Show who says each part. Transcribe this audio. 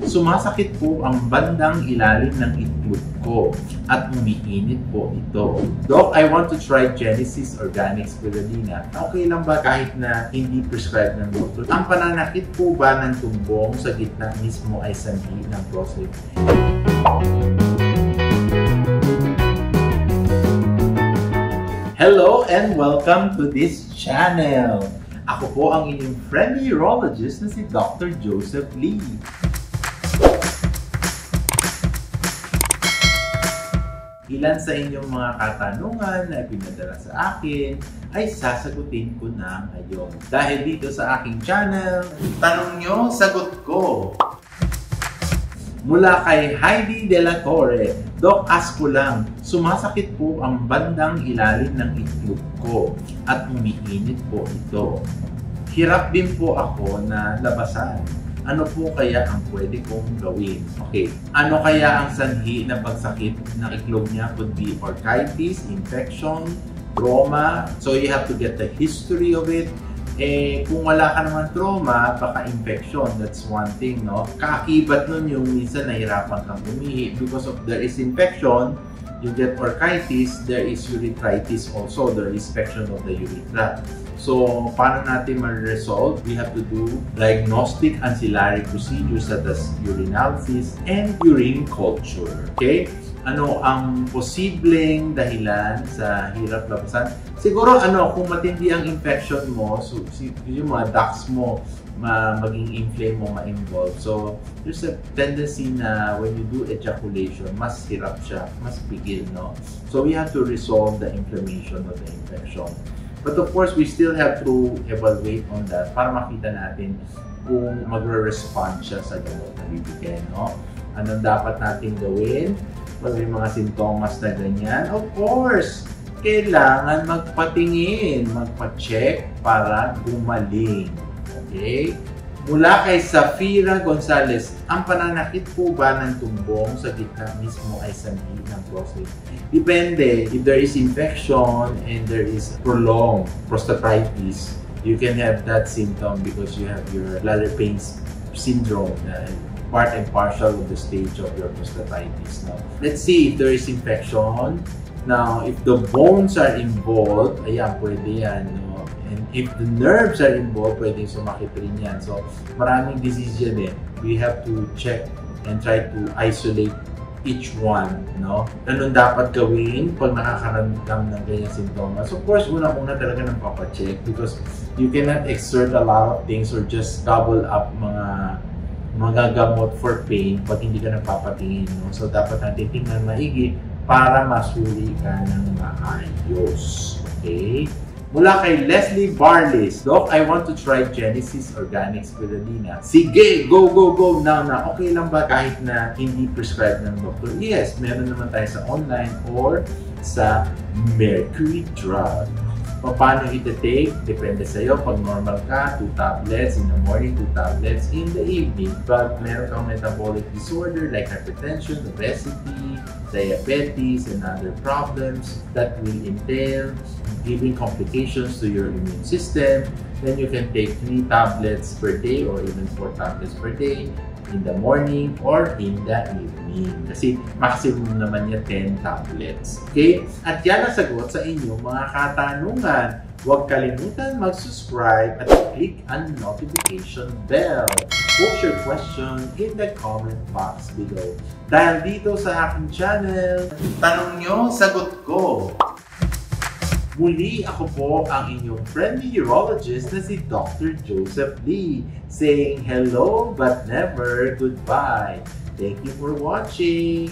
Speaker 1: Sumasakit po ang bandang ilalim ng itlog ko at umiinit po ito. Doc, I want to try Genesis Organic Spirulina. Okay lang ba kahit na hindi prescribed ng doktor? Ang pananakit po ba ng tumbong sa gitna mismo ay sanhi ng prostate? Hello and welcome to this channel. Ako po ang inyong friendly urologist na si Dr. Joseph Lee. Ilan sa inyong mga katanungan na pinadala sa akin ay sasagutin ko na ngayon. Dahil dito sa aking channel, tanong nyo, sagot ko. Mula kay Heidi De La Torre, Doc, ask ko lang, sumasakit po ang bandang ilalim ng itlog ko at umiinit po ito. Hirap din po ako na labasan. Ano po kaya ang pwede kong gawin? Okay, ano kaya ang sanhi na pagsakit ng itlog niya? Could be orchitis, infection, trauma. So you have to get the history of it. Kung wala ka naman trauma, baka infection. That's one thing, no? Kaakibat nun yung minsan nahirapan kang umihi because of there is infection, you get orchitis, there is urethritis also, there is infection of the urethra. So, paano natin ma-resolve? We have to do diagnostic ancillary procedures such as urinalysis and urine culture. Okay? Ano ang posibleng dahilan sa hirap labasan? Siguro, kung matindi ang infection mo, so, yung mga ducts mo, maging inflame mo, ma-involve. So, there's a tendency na when you do ejaculation, mas hirap siya, mas pigil, no? So, we have to resolve the inflammation of the infection. But of course, we still have to evaluate on that para makita natin kung magre-respond siya sa gamot na bibigyan, no? Anong dapat natin gawin pag may mga sintomas na ganyan? Of course, kailangan magpatingin, magpa-check para gumaling. Okay? Mula kay Safira Gonzalez, ang pananakit po ba ng tumbong sa gitna mismo ay sanhi ng prostate? Depende. If there is infection and there is prolonged prostatitis, you can have that symptom because you have your bladder pains syndrome, part and parcel of the stage of your prostatitis. Now, let's see if there is infection. Now, if the bones are involved, ayan, pwede yan. No? And if the nerves are involved, pwedeng sumakit rin yan. So, maraming disease yan eh. We have to check and try to isolate each one, no? Anong dapat gawin pag nakakaramdam ng ganyang sintomas? Of course, unang-una talaga ng papacheck because you cannot exert a lot of things or just double up mga gamot for pain pag hindi ka nagpapatingin, no? So, dapat natin tingnan maigi para masuri ka ng maayos. Okay? Mula kay Leslie Barles, Doc, I want to try Genesis Organic Spirulina. Sige, go, go, go, now na. Okay lang ba kahit na hindi prescribed ng doktor? Yes, meron naman tayo sa online or sa Mercury Drug. Paano ita-take? Depende sa'yo. Pag normal ka, 2 tablets in the morning, 2 tablets in the evening. Pag meron kang metabolic disorder like hypertension, obesity, diabetes, and other problems that will entail giving complications to your immune system, then you can take 3 tablets per day or even 4 tablets per day in the morning or in the evening. Kasi maximum naman niya 10 tablets. Okay? At yan ang sagot sa inyong mga katanungan. Huwag kalimutan mag-subscribe at click ang notification bell. Post your question in the comment box below. Dahil dito sa aking channel, tanong nyo, sagot ko. Muli, ako po ang inyong friendly urologist na si Dr. Joseph Lee, saying hello but never goodbye. Thank you for watching!